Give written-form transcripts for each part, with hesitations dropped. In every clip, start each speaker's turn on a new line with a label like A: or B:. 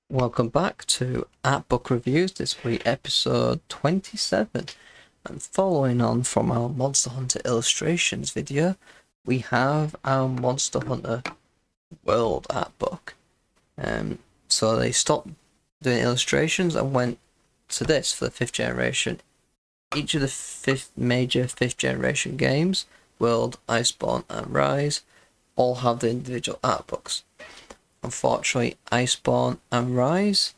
A: Welcome back to Art Book Reviews, this week episode 27. And following on from our Monster Hunter illustrations video, we have our Monster Hunter World Art Book. So they stopped doing illustrations and went to this for the 5th generation. Each of the major 5th generation games, World, Iceborne and Rise, all have the individual art books. Unfortunately, Iceborne and Rise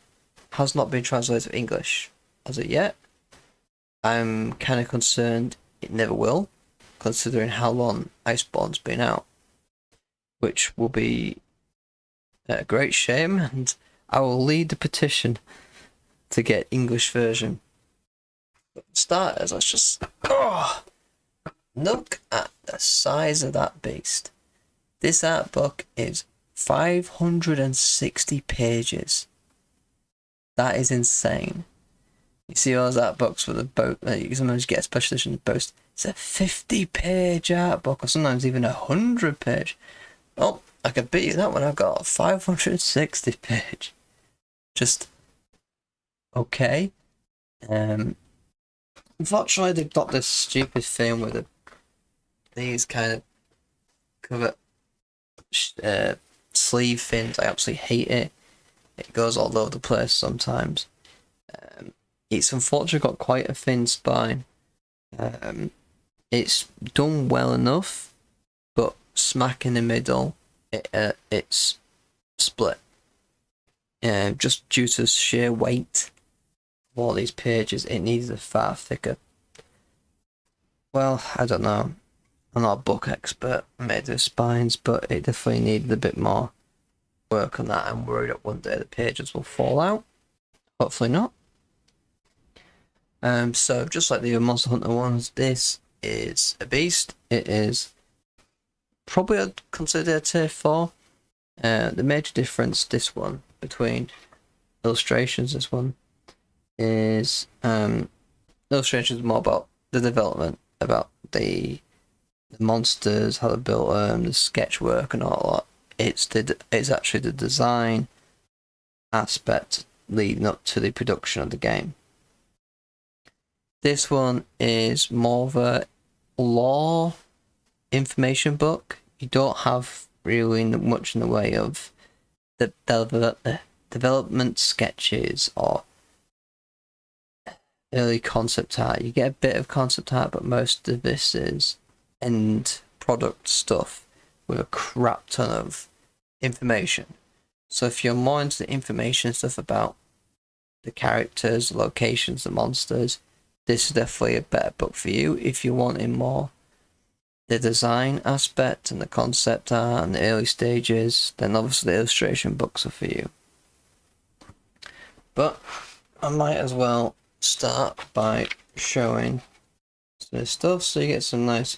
A: has not been translated to English as of yet. I'm kind of concerned it never will, considering how long Iceborne's been out, which will be a great shame, and I will lead the petition to get English version. But for starters, let's just look at the size of that beast. This art book is 560 pages. That is insane. You see all those art books with a boat, you sometimes get a special edition boast. It's a 50-page art book, or sometimes even 100-page. Oh, I can beat you that one. I've got a 560-page. Just okay. Unfortunately, they've got this stupid thing with these kind of cover sleeve fins. I absolutely hate it. It goes all over the place sometimes. It's unfortunately got quite a thin spine. It's done well enough, but smack in the middle, it's split. Just due to sheer weight of all these pages, it needs a far thicker. Well, I don't know. I'm not a book expert. I made the spines, but it definitely needed a bit more work on that. I'm worried that one day the pages will fall out. Hopefully not. So just like the other Monster Hunter ones, this is a beast. It is probably I'd consider a tier 4. The major difference this one between illustrations, this one is illustrations more about the development, about the monsters, how they built them, the sketch work and all that. It's actually the design aspect leading up to the production of the game. This one is more of a lore information book. You don't have really much in the way of the development sketches or early concept art. You get a bit of concept art, but most of this is end product stuff with a crap ton of information. So if you're more into the information stuff about the characters, the locations, the monsters, this is definitely a better book for you. If you're wanting more the design aspect and the concept art and the early stages, then obviously the illustration books are for you. But I might as well start by showing this stuff, so you get some nice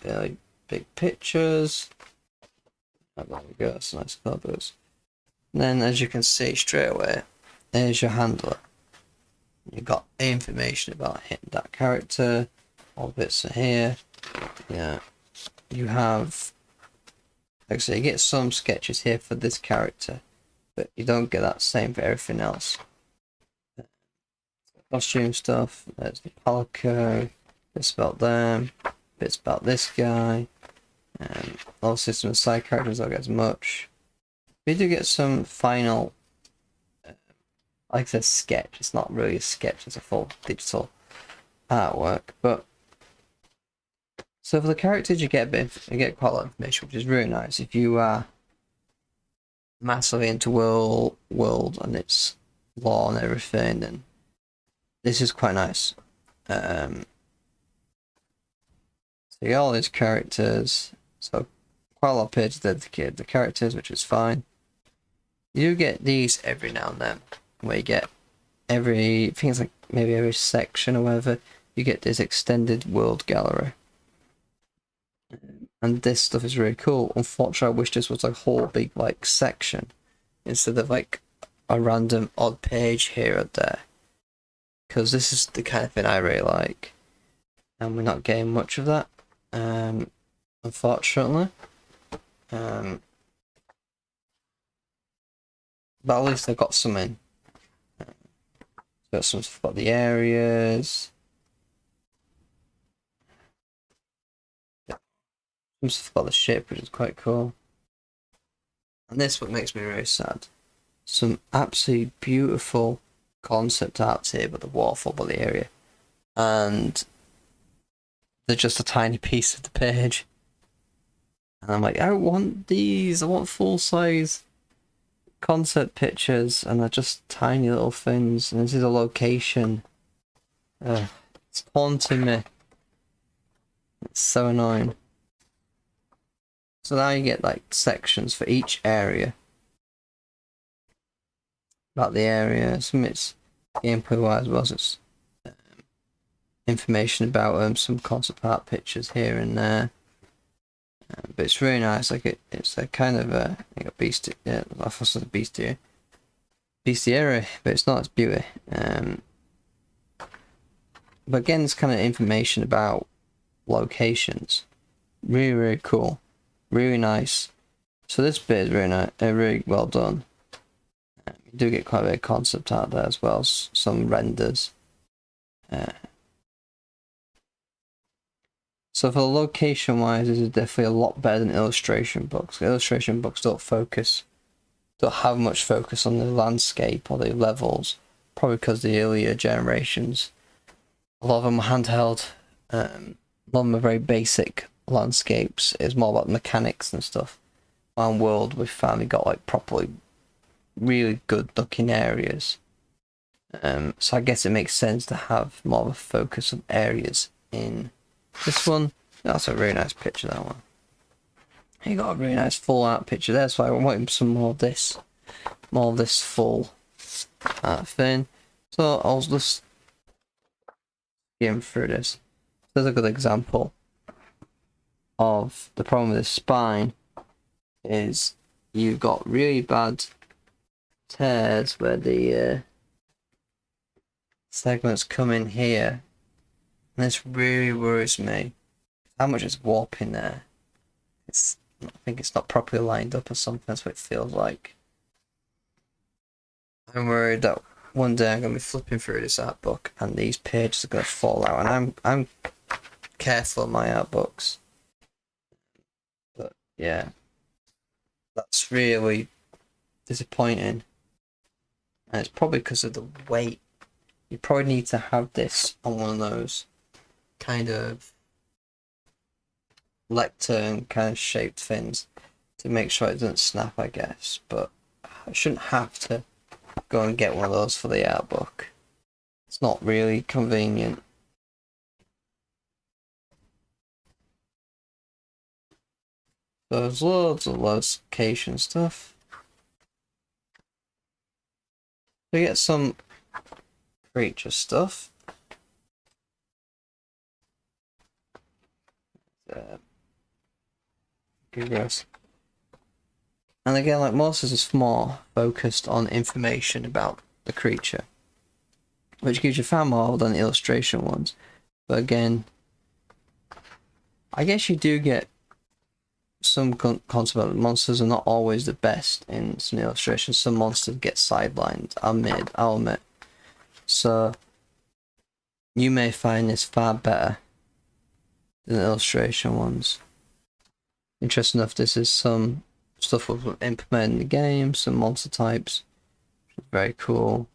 A: big pictures. Oh, there we go, some nice covers. And then as you can see straight away, there's your handler. You've got information about that character, all bits are here. Yeah, you have, like I say, you get some sketches here for this character, but you don't get that same for everything else. Costume stuff, there's the palico, bits about them, bits about this guy, and obviously some side characters don't get as much. We do get some final, like I said, sketch. It's not really a sketch, it's a full digital artwork. But so for the characters, you get quite a lot of information, which is really nice. If you are massively into world and its lore and everything, then this is quite nice. So you get all these characters. So quite a lot of pages dedicated to the characters, which is fine. You do get these every now and then, where you get I think it's like maybe every section or whatever, you get this extended world gallery. And this stuff is really cool. Unfortunately, I wish this was a whole big like section instead of like a random odd page here or there. Because this is the kind of thing I really like. And we're not getting much of that, unfortunately. But at least I got some in. Got some stuff about the areas. Some stuff about the ship, which is quite cool. And this what makes me really sad. Some absolutely beautiful concept arts here about the waterfall, about the area. And they're just a tiny piece of the page. And I'm like, I want these. I want full-size concept pictures, and they're just tiny little things. And this is a location. It's haunting me. It's so annoying. So now you get like sections for each area. About the area. Some it's gameplay wise as well as it's information about some concept art pictures here and there. But it's really nice. Like it's a kind of a beast. Yeah, I thought it was a bestiary, but it's not. It's beauty. But again, it's kind of information about locations. Really, really cool. Really nice. So this bit is really nice. Really well done. You do get quite a bit of concept art there as well as some renders. So for location wise, this is definitely a lot better than illustration books. Illustration books don't have much focus on the landscape or the levels, probably because the earlier generations, a lot of them were handheld. A lot of them are very basic landscapes. It's more about mechanics and stuff. On World, we've finally got like properly really good looking areas. So I guess it makes sense to have more of a focus of areas in this one. That's a really nice picture, that one. You got a really nice full art picture there, so I want some more of this. More of this full art thing. So I'll just skim through this. There's a good example of the problem with this spine is you've got really bad tears where the segments come in here. And this really worries me. How much is warping there? I think it's not properly lined up or something. That's what it feels like. I'm worried that one day I'm gonna be flipping through this art book and these pages are gonna fall out. And I'm careful of my art books. But yeah, that's really disappointing. And it's probably because of the weight. You probably need to have this on one of those kind of lectern kind of shaped things to make sure it doesn't snap, I guess. But I shouldn't have to go and get one of those for the art book. It's not really convenient. So there's loads of location stuff. We get some creature stuff. Gross. And again, like monsters, is more focused on information about the creature, which gives you far more than the illustration ones. But again, I guess you do get some concept about monsters are not always the best in some illustrations. Some monsters get sidelined. I'll admit. So you may find this far better than the illustration ones. Interesting enough, this is some stuff we've implemented in the game, some monster types, which is very cool.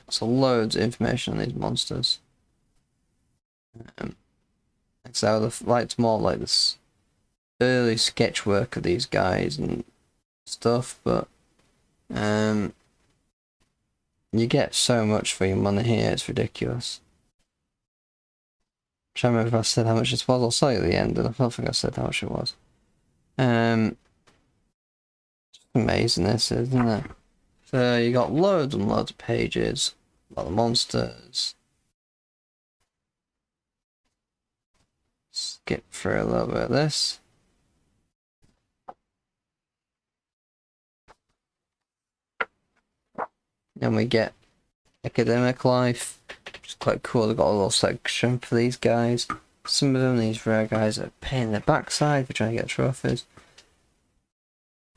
A: So loads of information on these monsters. So I would like more like this early sketch work of these guys and stuff, but you get so much for your money here, it's ridiculous. I'm trying to remember if I said how much this was. I'll say at the end, and I don't think I said how much it was. It's amazing this is, isn't it? So you got loads and loads of pages about the monsters. Skip through a little bit of this. Then we get academic life, which is quite cool. They've got a little section for these guys. Some of them, these rare guys, are paying their backside for trying to get trophies.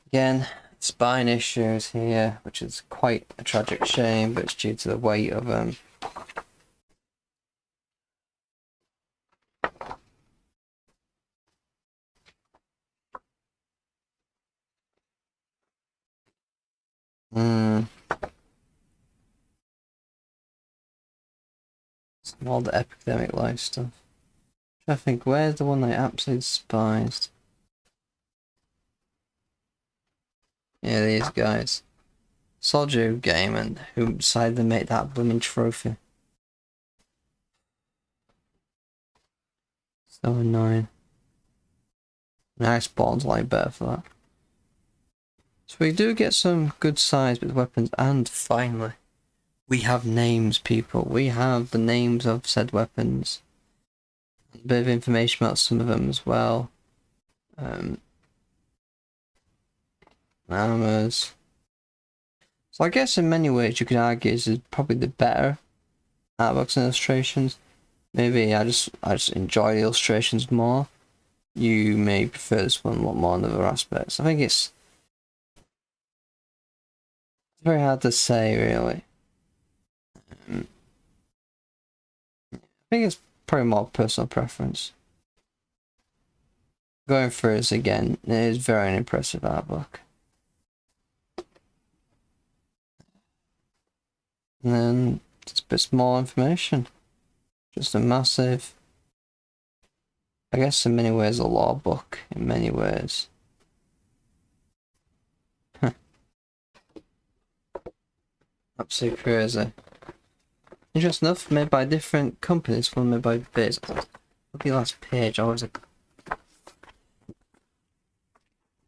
A: Again, spine issues here, which is quite a tragic shame, but it's due to the weight of them. All the epidemic life stuff. I think, where's the one I absolutely despised? Yeah, these guys. Soldier game and who decided to make that blooming trophy. So annoying. Nice bonds like better for that. So we do get some good size with weapons, and finally, we have names, people. We have the names of said weapons. A bit of information about some of them as well. Armors. So I guess in many ways you could argue this is probably the better artworks and illustrations. Maybe I just enjoy the illustrations more. You may prefer this one a lot more in other aspects. I think it's very hard to say, really. I think it's probably more personal preference. Going through this again, it is very impressive artwork. And then just a bit more information. Just a massive, I guess in many ways, a law book, in many ways. Absolutely crazy. Interesting enough, made by different companies, one made by Biz. Look at the last page, always a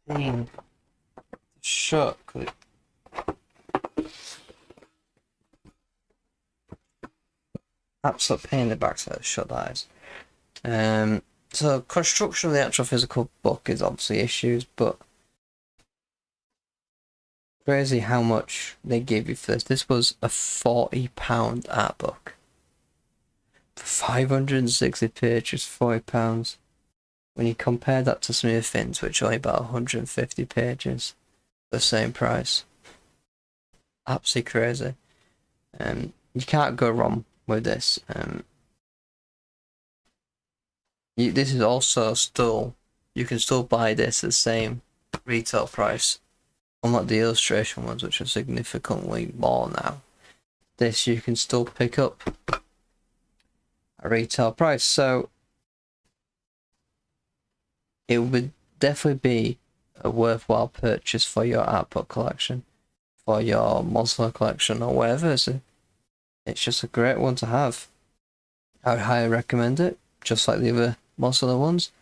A: pain. Shook. Absolute pain in the backside of shut eyes. So construction of the actual physical book is obviously issues, but crazy how much they gave you for this. This was a £40 art book. For 560 pages, £40. When you compare that to some of the things, which are only about 150 pages, the same price. Absolutely crazy. You can't go wrong with this. This is also still, you can still buy this at the same retail price, unlike the illustration ones, which are significantly more now. This you can still pick up at retail price, so it would definitely be a worthwhile purchase for your art book collection, for your monster collection, or whatever. So it's just a great one to have. I would highly recommend it, just like the other monster ones.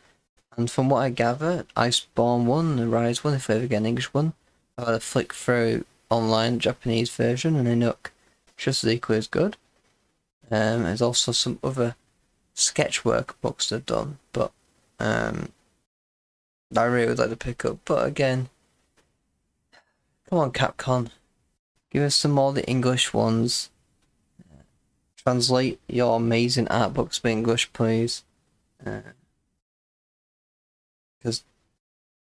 A: And from what I gather, Iceborne one, the Rise one, if I ever get an English one, I've had a flick through online Japanese version, and they look just as equally as good. There's also some other sketchwork books they've done, but I really would like to pick up. But again, come on, Capcom, give us some more of the English ones. Translate your amazing art books to English, please. Because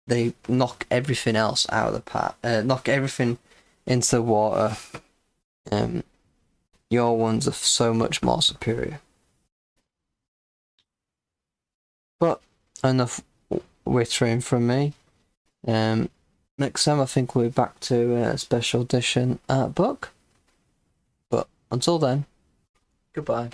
A: they knock everything else out of the park. Knock everything into the water. Your ones are so much more superior. But enough wittering from me. Next time I think we'll be back to a special edition art book. But until then, goodbye.